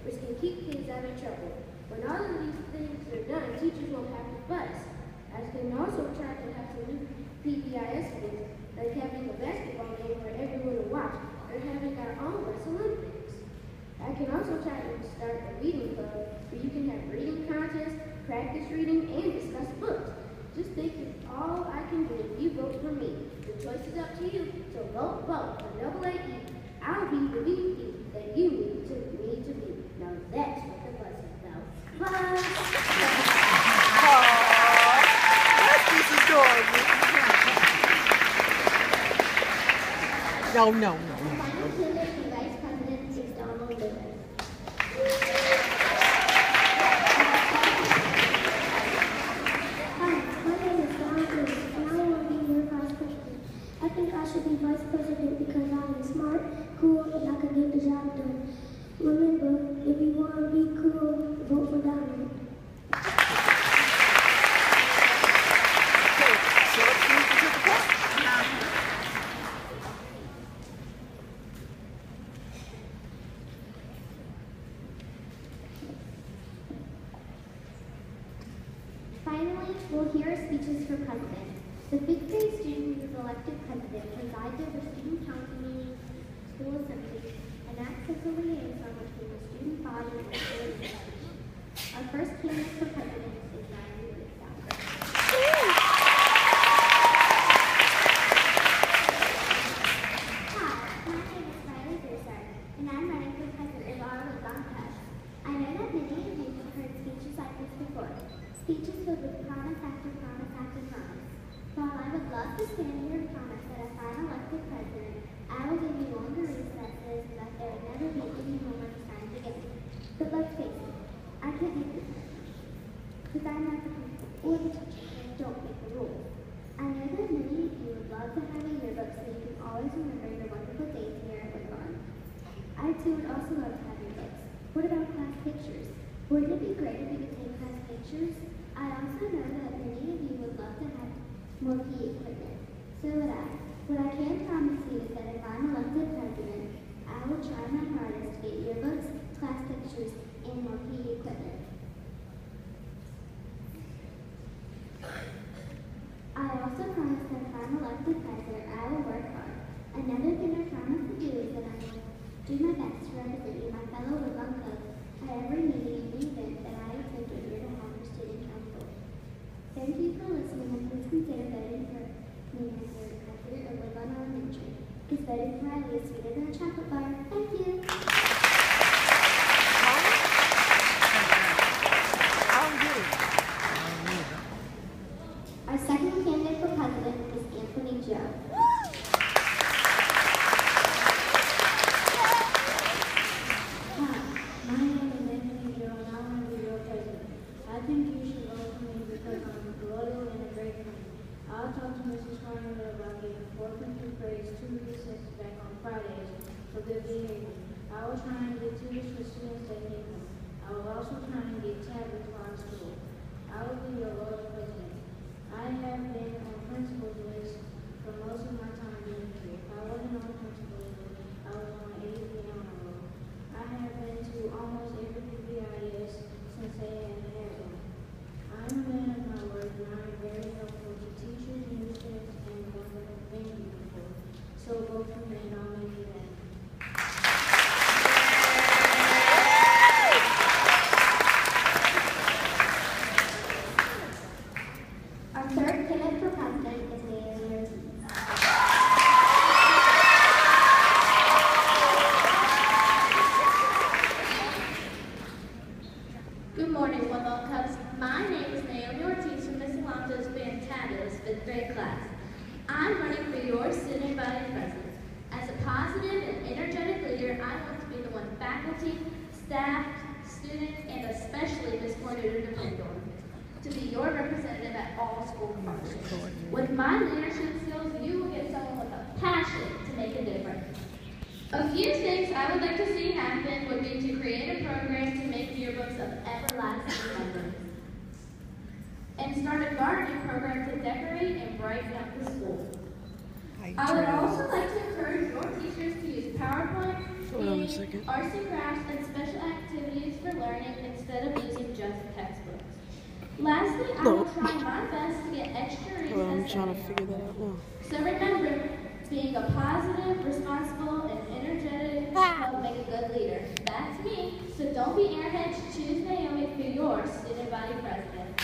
which can keep kids out of trouble. When all of these things are done, teachers won't have to fuss. I can also try to have some new PBIS things, like having a basketball game for everyone to watch, or having our own West Olympics. I can also try to start a reading club where you can have reading contests, practice reading, and discuss books. Just think of all I can do if you vote for me. The choice is up to you, so vote for AAE. I'll be the VP that you need to be. Now that's what the bus is about. Buzz! This is adorable. No. Vice President is Donald Lewis. Hi, my name is Donald Lewis, and I want to be your vice president. I think I should be vice president because I am smart, cool, and I can get the job done. Remember, if you want to be cool, vote for Donald. Finally, we'll hear speeches for president. The fifth grade student who is elected president presides over student council meetings, school assemblies, and acts as a liaison between the student body and the school administration. Our first candidate for president is Natalie Whiteside. Hi, my name is Riley Broussard, and I'm running for president of our Wisconsin. I know that many of you have heard speeches like this before. Speeches filled with promise after promise after promise. While I would love to stand here and promise that if I'm elected president, I will give you longer recesses and that there would never be any homework assigned again. But let's face it, I can't make this happen. Because I'm not the principal or the teacher and don't make the rules. I know that many of you would love to have a yearbook so you can always remember your wonderful days here at Woodlawn. I too would also love to have yearbooks. What about class pictures? Wouldn't it be great if you could take class pictures? I also know that many of you would love to have more PE equipment. So would I. What I can promise you is that if I'm elected president, I will try my hardest to get yearbooks, class pictures, and more PE equipment. I also promise that if I'm elected president, I will work hard. Another thing I promise to do is that I will do my best to represent you, my fellow Woodlawn Cubs, at every meeting and event that I attend on your behalf for student council. Thank you for listening, and please consider voting for me as your president of Woodlawn Elementary. Because voting for Riley is sweeter than a chocolate bar. Thank you. Our second candidate for president is Anthony Joe. Hi, my name is Anthony Joe, and I want to be your president. I think you should vote for me because I'm loyal and a great friend. I'll talk to Mrs. Carter about getting 4th and 5th grades 2 recesses back on Fridays for good behavior. I will try and get tutors for students that need them. I will also try and get tablets for our school. I will be your loyal president. I have been on principal's list for most of my time being here. If I wasn't on principal's list, I was on AV honor roll. I have been to almost every PBIS since they have had one. I am a man of my word, and I am very helpful to teachers, new students, and the ones that have been here before. So vote for me, and I'll make you happy. Our third candidate for president is Naomi Ortiz. Good morning, Woodlawn Cubs. My name is Naomi Ortiz from Miss Alonzo's fantabulous 5th grade class. I'm running for your student body president. As a positive and energetic leader, I want to be the one faculty, staff, students, and especially Ms. Cornuda depend on. To be your representative at all school functions. With my leadership skills, you will get someone with a passion to make a difference. A few things I would like to see happen would be to create a program to make yearbooks of everlasting memories. And start a gardening program to decorate and brighten up the school. I would also like to encourage your teachers to use PowerPoint, including arts and crafts and special activities for learning instead of using just textbooks. Lastly, I will try my best to get extra recess. Well, I'm trying to figure that out now. So remember, being a positive, responsible, and energetic will make a good leader. That's me. So don't be airheads. Choose Naomi for your student body president.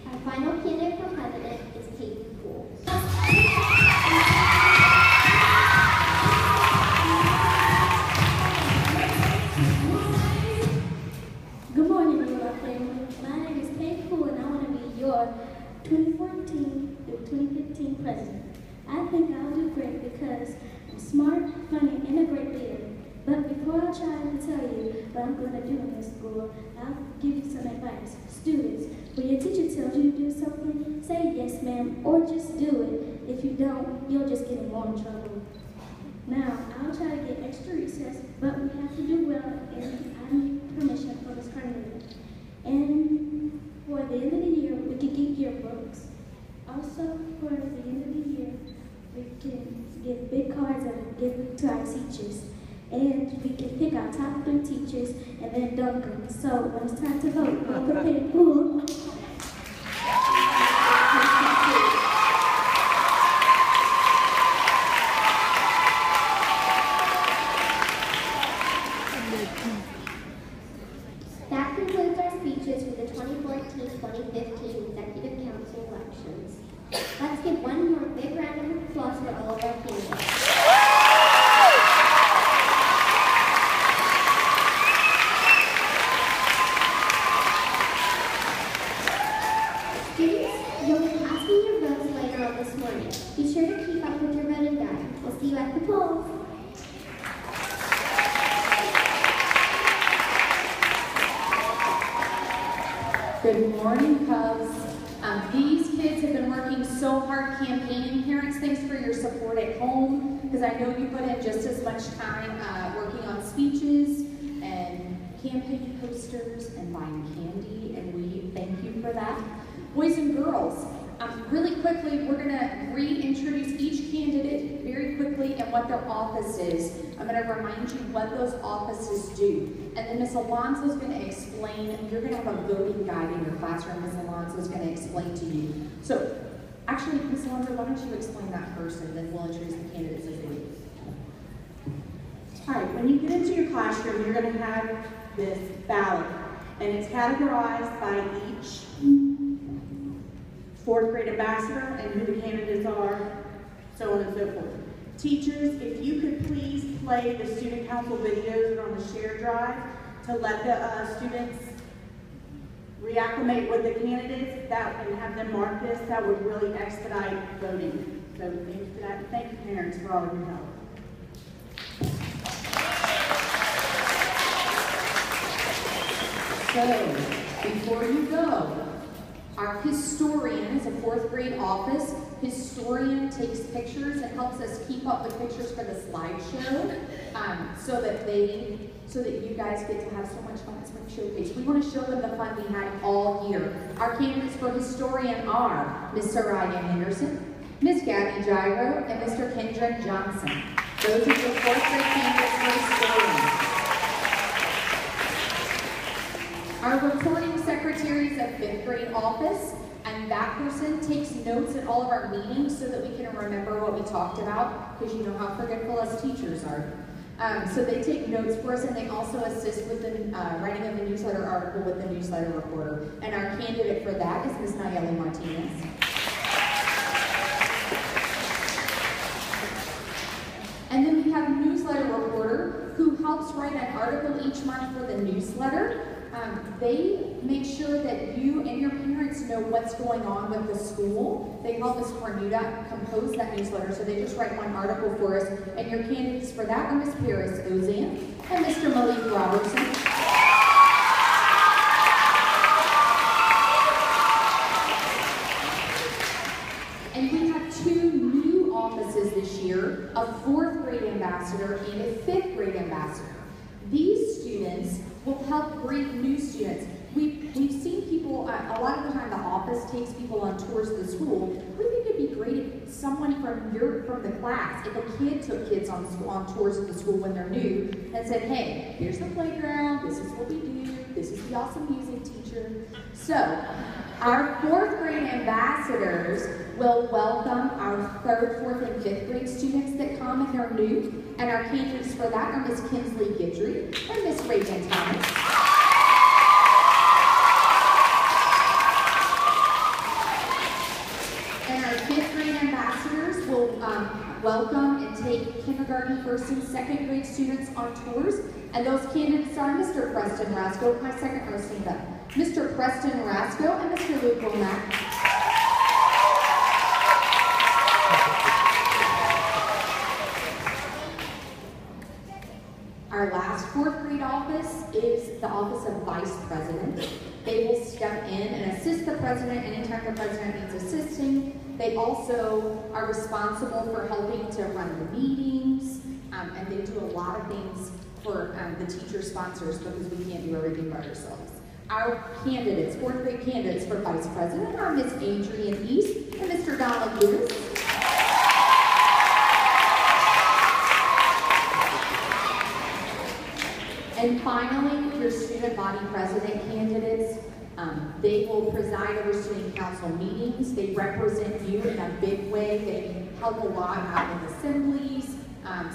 Our final candidate for president is Kate Poole. Good morning, New family. My name is Kate Poole, and I want to be your 2014 through 2015 president. I think I'll do great because I'm smart, funny, and a great leader. But before I try to tell you what I'm going to do in this school, I'll give you some advice. Students, when your teacher tells you to do something, say yes, ma'am, or just do it. If you don't, you'll just get in more trouble. Now, I'll try to get extra recess, but we have to do well, and I need permission for Ms. Carnelian. And for the end of the year, we can get yearbooks. Also, for the end of the year, we can get big cards and give it to our teachers. And we can pick our top 3 teachers and then dunk them. So when it's time to vote, I'm prepared. Poole. That concludes our speeches for the 2014-2015 Executive Council elections. Let's give one more big round of applause for all of our candidates. Students, you'll be casting your votes later on this morning. Be sure to keep up with your voting guide. We'll see you at the polls. Good morning, Cubs. These kids have been working so hard campaigning. Parents, thanks for your support at home, because I know you put in just as much time working on speeches and campaign posters and buying candy, and we thank you for that. Boys and girls, really quickly, we're going to reintroduce each candidate very quickly and what their office is. I'm going to remind you what those offices do. And then Ms. Alonso is going to explain, you're going to have a voting guide in your classroom. Ms. Alonso is going to explain to you. So, actually, Ms. Alonso, why don't you explain that first, and then we'll introduce the candidates as they leave. All right, when you get into your classroom, you're going to have this ballot, and it's categorized by each 4th grade ambassador and who the candidates are, so on and so forth. Teachers, if you could please play the student council videos that are on the share drive to let the students reacclimate with the candidates and have them mark this, that would really expedite voting. So thank you for that, and thank you parents for all of your help. So, before you go, our historian is a 4th grade office. Historian takes pictures and helps us keep up with pictures for the slideshow, so that you guys get to have so much fun at Spring Showcase. We want to show them the fun we had all year. Our candidates for historian are Ms. Soraya Henderson, Ms. Gabby Gyro, and Mr. Kendrick Johnson. Those are your 4th grade candidates for historian. Our reporting secretary is a 5th grade office, and that person takes notes at all of our meetings so that we can remember what we talked about, because you know how forgetful us teachers are. So they take notes for us, and they also assist with the writing of the newsletter article with the newsletter reporter. And our candidate for that is Ms. Nayeli Martinez. And then we have a newsletter reporter who helps write an article each month for the newsletter. They make sure that you and your parents know what's going on with the school. They help us compose that newsletter, so they just write one article for us. And your candidates for that are Ms. Paris Ozan and Mr. Malik Robertson. And we have 2 new offices this year, a 4th grade ambassador and a 5th grade ambassador. These students will help greet new students. We've seen people, a lot of takes people on tours of the school, we think it'd be great if someone from the class, if a kid took kids on tours of the school when they're new and said, hey, here's the playground, this is what we do, this is the awesome music teacher. So, our 4th grade ambassadors will welcome our 3rd, 4th, and 5th grade students that come and they're new. And our candidates for that are Miss Kinsley Guidry and Miss Reagan Thomas. And our 5th grade ambassadors will welcome and take kindergarten, 1st, and 2nd grade students on tours. And those candidates are Mr. Preston Rasco, my second row stand up. Mr. Preston Rasco and Mr. Luke Womack. Our last 4th grade office is the office of Vice President. They will step in and assist the president anytime the president needs assisting. They also are responsible for helping to run the meetings, and they do a lot of things for the teacher sponsors because we can't do everything by ourselves. Our candidates, 4th grade candidates for Vice President are Miss Adrienne East and Mr. Donald Lewis. And finally, your student body president candidates, they will preside over student council meetings. They represent you in a big way. They help a lot out in assemblies.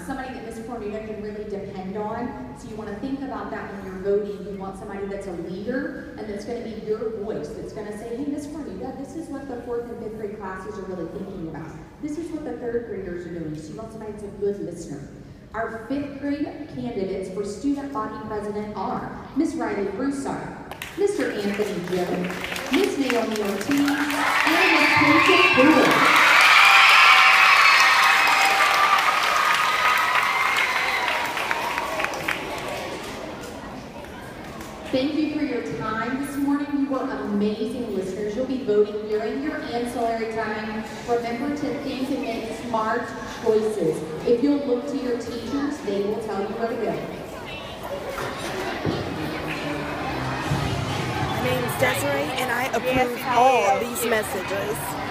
Somebody that Ms. Cornuda can really depend on. So you want to think about that when you're voting. You want somebody that's a leader and that's going to be your voice. That's going to say, hey, Ms. Cornuda, this is what the 4th and 5th grade classes are really thinking about. This is what the 3rd graders are doing. So you want somebody that's a good listener. Our 5th grade candidates for student body president are Miss Riley Broussard, Mr. Anthony Jones, Miss Naomi Ortiz, and Miss Patricia Brewer. Thank you for your time this morning. You were amazing listeners. You'll be voting during your ancillary time. Remember to think and make smart choices. If you'll look to your teachers, they will tell you where to go. My name is Desiree, and I approve all these messages.